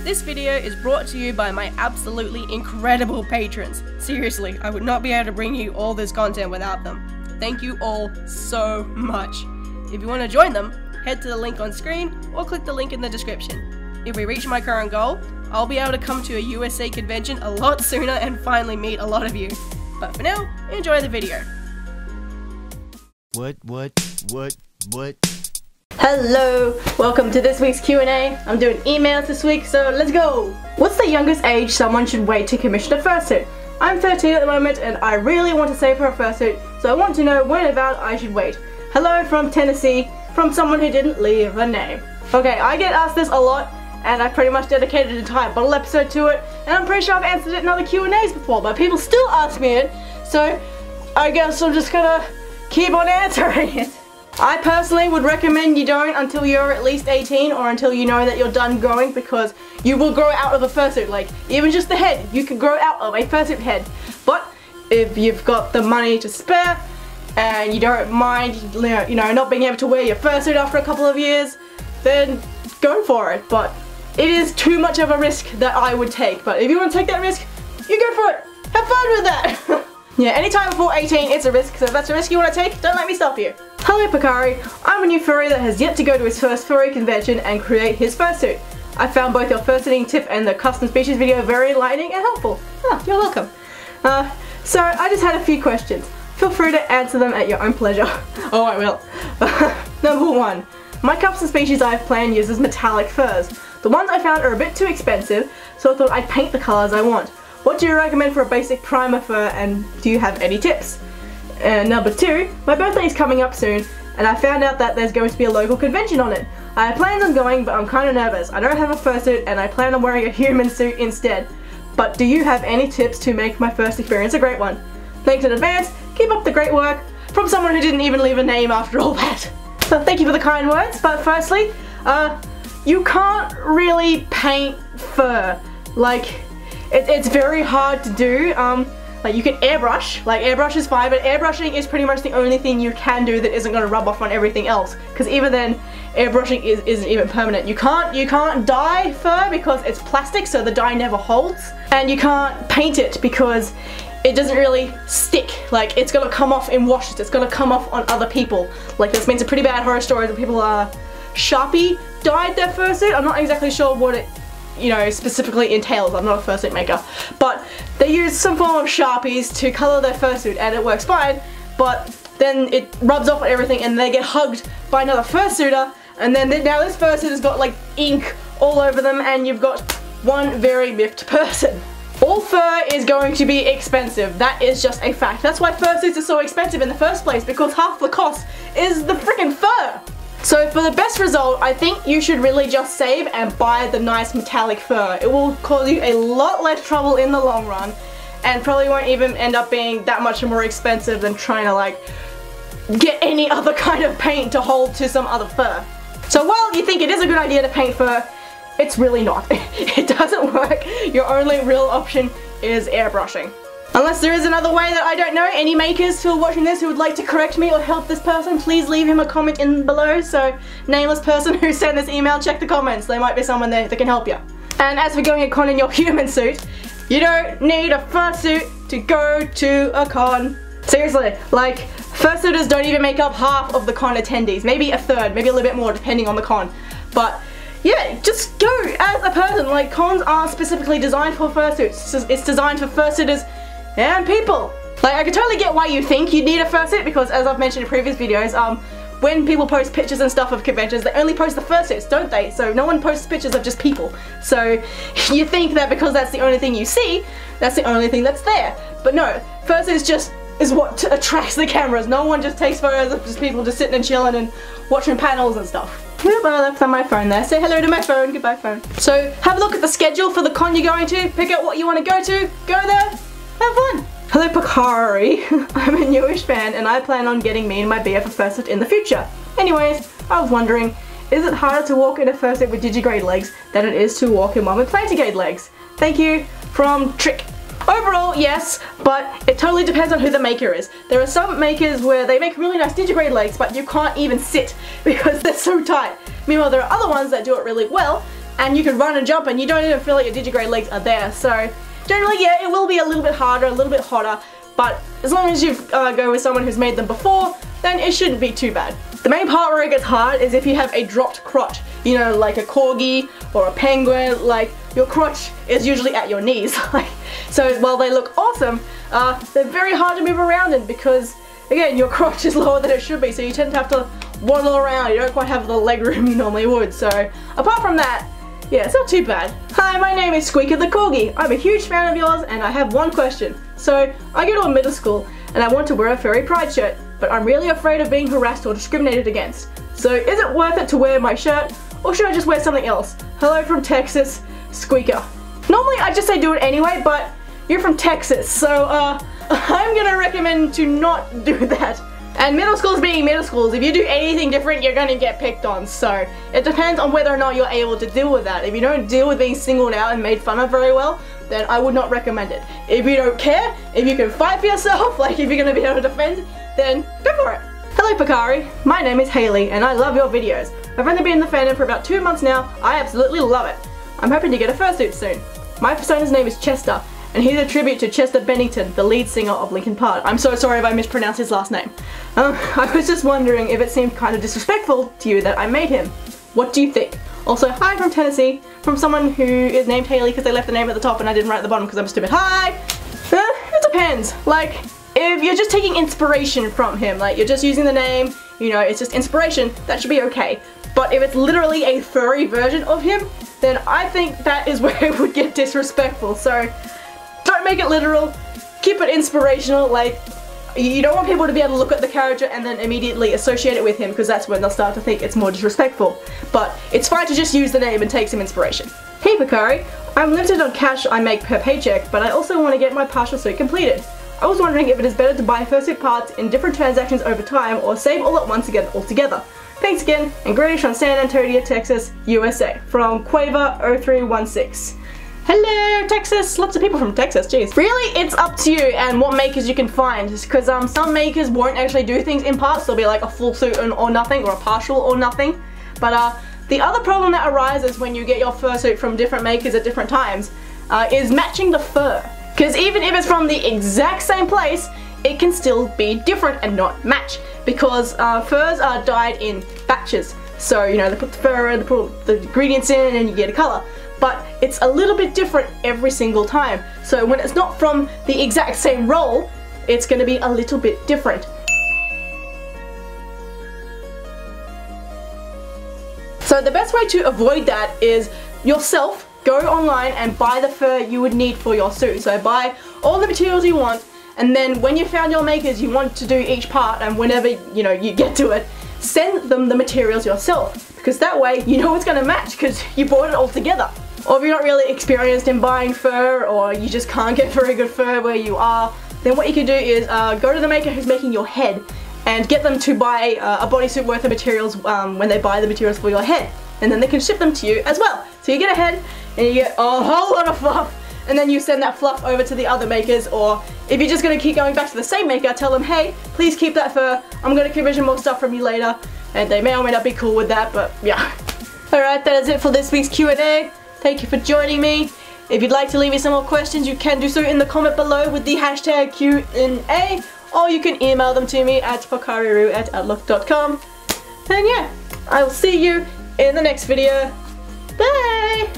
This video is brought to you by my absolutely incredible patrons. Seriously, I would not be able to bring you all this content without them. Thank you all so much. If you want to join them, head to the link on screen or click the link in the description. If we reach my current goal, I'll be able to come to a USA convention a lot sooner and finally meet a lot of you. But for now, enjoy the video. What? Hello, welcome to this week's Q&A. I'm doing emails this week, so let's go! What's the youngest age someone should wait to commission a fursuit? I'm 13 at the moment and I really want to save for a fursuit, so I want to know when about I should wait. Hello from Tennessee, from someone who didn't leave a name. Okay, I get asked this a lot and I pretty much dedicated an entire bottle episode to it, and I'm pretty sure I've answered it in other Q&As before, but people still ask me it, so I guess I'm just gonna keep on answering it. I personally would recommend you don't until you're at least 18 or until you know that you're done growing, because you will grow out of a fursuit. Like, even just the head, you can grow out of a fursuit head. But if you've got the money to spare and you don't mind, you know, not being able to wear your fursuit after a couple of years, then go for it. But it is too much of a risk that I would take. But if you want to take that risk, you go for it. Have fun with that. Yeah, anytime before 18, it's a risk, so if that's a risk you want to take, don't let me stop you. Hello Pocari, I'm a new furry that has yet to go to his first furry convention and create his fursuit. I found both your fursuiting tip and the custom species video very enlightening and helpful. Oh, you're welcome. So I just had a few questions. Feel free to answer them at your own pleasure. Oh, I will. Number 1. My custom species I have planned uses metallic furs. The ones I found are a bit too expensive, so I thought I'd paint the colours I want. What do you recommend for a basic primer fur, and do you have any tips? And number 2, my birthday is coming up soon, and I found out that there's going to be a local convention on it. I have plans on going, but I'm kind of nervous. I don't have a fursuit, and I plan on wearing a human suit instead. But do you have any tips to make my first experience a great one? Thanks in advance, keep up the great work, from someone who didn't even leave a name after all that. So thank you for the kind words, but firstly, you can't really paint fur. Like, it's very hard to do. Like, you can airbrush, like airbrush is fine, but airbrushing is pretty much the only thing you can do that isn't going to rub off on everything else. Because even then, airbrushing isn't even permanent. You can't dye fur because it's plastic, so the dye never holds. And you can't paint it because it doesn't really stick. Like, it's gonna come off in washes, it's gonna come off on other people. Like, there's been some pretty bad horror stories where people Sharpie dyed their fursuit. I'm not exactly sure what it, you know, specifically entails. I'm not a fursuit maker, but they use some form of Sharpies to color their fursuit and it works fine, but then it rubs off on everything and they get hugged by another fursuiter, and then now this fursuit has got like ink all over them and you've got one very miffed person. All fur is going to be expensive. That is just a fact. That's why fursuits are so expensive in the first place, because half the cost is the freaking fur. So for the best result, I think you should really just save and buy the nice metallic fur. It will cause you a lot less trouble in the long run, and probably won't even end up being that much more expensive than trying to like get any other kind of paint to hold to some other fur. So while you think it is a good idea to paint fur, it's really not. It doesn't work. Your only real option is airbrushing. Unless there is another way that I don't know. Any makers who are watching this who would like to correct me or help this person, please leave him a comment in below. So, nameless person who sent this email, check the comments. There might be someone there that can help you. And as for going to con in your human suit, you don't need a fursuit to go to a con. Seriously, like, fursuiters don't even make up half of the con attendees. Maybe a third, maybe a little bit more depending on the con. But yeah, just go as a person. Like, cons are specifically designed for fursuits. It's designed for fursuiters and people. Like, I can totally get why you think you need a fursuit, because as I've mentioned in previous videos, when people post pictures and stuff of conventions, they only post the fursuits, don't they? So no one posts pictures of just people. So you think that because that's the only thing you see, that's the only thing that's there. But no, fursuits just is what attracts the cameras. No one just takes photos of just people just sitting and chilling and watching panels and stuff. Oop, I left on my phone there. Say hello to my phone. Goodbye, phone. So have a look at the schedule for the con you're going to. Pick out what you want to go to. Go there. Have fun. Hello Pocari. I'm a newish fan and I plan on getting me and my BF a fursuit in the future. Anyways, I was wondering, is it harder to walk in a fursuit with digigrade legs than it is to walk in one with plantigrade legs? Thank you, from Trick. Overall, yes, but it totally depends on who the maker is. There are some makers where they make really nice digigrade legs, but you can't even sit because they're so tight. Meanwhile, there are other ones that do it really well, and you can run and jump and you don't even feel like your digigrade legs are there. So generally, yeah, it will be a little bit harder, a little bit hotter, but as long as you go with someone who's made them before, then it shouldn't be too bad. The main part where it gets hard is if you have a dropped crotch, you know, like a corgi or a penguin. Like, your crotch is usually at your knees. So while they look awesome, they're very hard to move around in because, again, your crotch is lower than it should be, so you tend to have to waddle around. You don't quite have the leg room you normally would. So apart from that, yeah, it's not too bad. Hi, my name is Squeaker the Corgi. I'm a huge fan of yours and I have one question. So, I go to a middle school and I want to wear a furry pride shirt, but I'm really afraid of being harassed or discriminated against. So, is it worth it to wear my shirt or should I just wear something else? Hello from Texas, Squeaker. Normally I just say do it anyway, but you're from Texas, so I'm gonna recommend to not do that. And middle schools being middle schools, if you do anything different, you're gonna get picked on. So it depends on whether or not you're able to deal with that. If you don't deal with being singled out and made fun of very well, then I would not recommend it. If you don't care, if you can fight for yourself, like if you're gonna be able to defend, then go for it. Hello Pocari, my name is Haley and I love your videos. I've only been in the fandom for about 2 months now. I absolutely love it. I'm hoping to get a fursuit soon. My persona's name is Chester, and he's a tribute to Chester Bennington, the lead singer of Linkin Park. I'm so sorry if I mispronounced his last name. I was just wondering if it seemed kind of disrespectful to you that I made him. What do you think? Also, hi from Tennessee, from someone who is named Haley because they left the name at the top and I didn't write at the bottom because I'm stupid. Hi! It depends. Like, if you're just taking inspiration from him, like you're just using the name, you know, it's just inspiration, that should be okay. But if it's literally a furry version of him, then I think that is where it would get disrespectful. So, don't make it literal, keep it inspirational. Like, you don't want people to be able to look at the character and then immediately associate it with him because that's when they'll start to think it's more disrespectful. But it's fine to just use the name and take some inspiration. Hey Pocari, I'm limited on cash I make per paycheck, but I also want to get my partial suit completed. I was wondering if it is better to buy fursuit parts in different transactions over time or save all at once again altogether. Thanks again, and greetings from San Antonio, Texas, USA, from Quaver0316. Hello, Texas! Lots of people from Texas, jeez. Really, it's up to you and what makers you can find, because some makers won't actually do things in parts. They'll be like a full suit or nothing, or a partial or nothing. But the other problem that arises when you get your fursuit from different makers at different times is matching the fur. Because even if it's from the exact same place, it can still be different and not match. Because furs are dyed in batches. So, you know, they put the fur in, they put the ingredients in, and you get a color. But it's a little bit different every single time. So when it's not from the exact same roll, it's going to be a little bit different. So the best way to avoid that is yourself go online and buy the fur you would need for your suit. So buy all the materials you want, and then when you found your makers you want to do each part, and whenever you know you get to it, send them the materials yourself, because that way you know it's going to match because you bought it all together. Or if you're not really experienced in buying fur, or you just can't get very good fur where you are, then what you can do is go to the maker who's making your head and get them to buy a bodysuit worth of materials when they buy the materials for your head, and then they can ship them to you as well. So you get a head and you get a whole lot of fluff, and then you send that fluff over to the other makers. Or if you're just going to keep going back to the same maker, tell them, hey, please keep that fur, I'm going to commission more stuff from you later, and they may or may not be cool with that, but yeah. Alright, that is it for this week's Q&A. Thank you for joining me. If you'd like to leave me some more questions, you can do so in the comment below with the hashtag Q&A, or you can email them to me at pocariru@outlook.com. And yeah, I will see you in the next video. Bye!